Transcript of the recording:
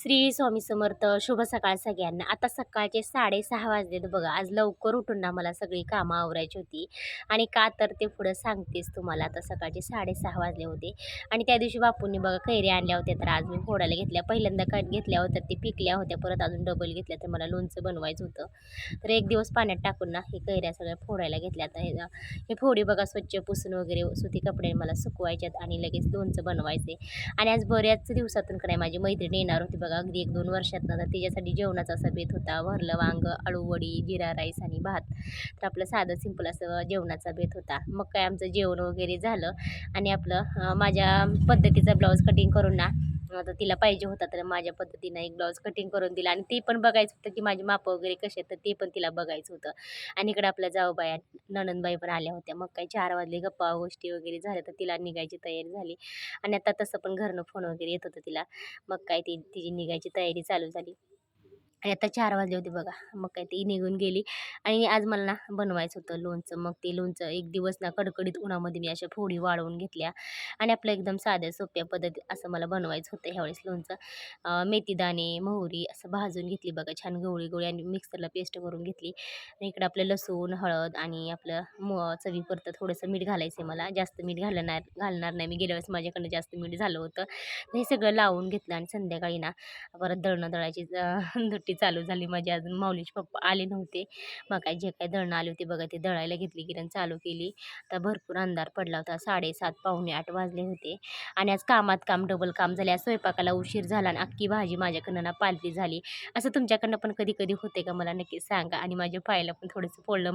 श्री स्वामी समर्थ. शुभ सकाळ सगळ्यांना. आता सकाळचे 6:30 वाजलेत बघा. आज लवकर उठून ना मला सगळी कामं आवरायची होती आणि का तर ते पुढं सांगतेच तुम्हाला. आता सकाळचे 6:30 वाजले होते आणि त्या दिवशी बापूंनी बघा कैऱ्या आणल्या होत्या, तर आज मी फोडायला घेतल्या. पहिल्यांदा घेतल्या होत्या, ते पिकल्या होत्या, परत अजून डबल घेतल्या, तर मला लोणचं बनवायचं होतं. तर एक दिवस पाण्यात टाकून ना हे कैऱ्या सगळ्या फोडायला घेतल्या. आता हे फोडी बघा स्वच्छ पुसून वगैरे सुती कपडे मला सुकवायच्यात आणि लगेच लोणचं बनवायचे. आणि आज बऱ्याच दिवसातून काय माझी मैत्रीण येणार होती बघा, अगदी 1-2 वर्षातनं. तर तिच्यासाठी जेवणाचा असा बेत होता. भरलं वांग, अळूवडी, जिरा राईस आणि भात. तर आपलं साधं सिंपल असं जेवणाचा बेत होता. मग काय आमचं जेवण वगैरे झालं आणि आपलं माझ्या पद्धतीचा ब्लाऊज कटिंग करून ना, आता तिला पाहिजे होता तर माझ्या पद्धतीनं एक ब्लाऊज कटिंग करून दिला आणि ते पण बघायचं होतं की माझी मापं वगैरे कसे आहेत, तर ते पण तिला बघायचं होतं. आणि इकडं आपल्या जाऊबाया नणंदबाई पण आल्या होत्या. मग काही 4 वाजले, गप्पा गोष्टी वगैरे झाल्या, तर तिला निघायची तयारी झाली. आणि आता तसं पण घरनं फोन वगैरे येत होतं तिला. मग काय तिची निघायची तयारी चालू झाली. आणि आता 4 वाजले होते बघा. मग काय ती निघून गेली आणि आज मला ना बनवायचं होतं लोणचं. मग ते लोणचं एक दिवस ना कडकडीत उन्हामध्ये मी अशा फोडी वाळवून घेतल्या आणि आपलं एकदम साध्या सोप्या पद्धतीत असं मला बनवायचं होतं ह्यावेळेस लोणचं. मेथीदाणे, मोहरी असं भाजून घेतली बघा छान गवळी-गवळी आणि मिक्सरला पेस्ट करून घेतली. आणि इकडं आपलं लसूण, हळद आणि आपलं चवीपुरतं थोडंसं मीठ घालायचं आहे मला. जास्त मीठ घालणार नाही मी. गेल्या वेळेस माझ्याकडनं जास्त मीठ झालं होतं. तर हे सगळं लावून घेतलं आणि संध्याकाळी ना परत दळणं दळायची दुट्टी चालू झाली माझी. अजून माऊलीचे पप्पा आले नव्हते. मग काय जे काही दळणं आले होते बघा ते दळायला घेतली, गिरण चालू केली. तर भरपूर अंधार पडला होता. 7:30 पावणे 8 वाजले होते आणि आज कामात काम डबल काम झाले. आज स्वयंपाकाला उशीर झाला आणि अख्खी भाजी माझ्याकडनं ना पालती झाली. असं तुमच्याकडनं पण कधी-कधी होते का मला नक्कीच सांगा आणि माझ्या पायाला पण थोडंसं फोडलं.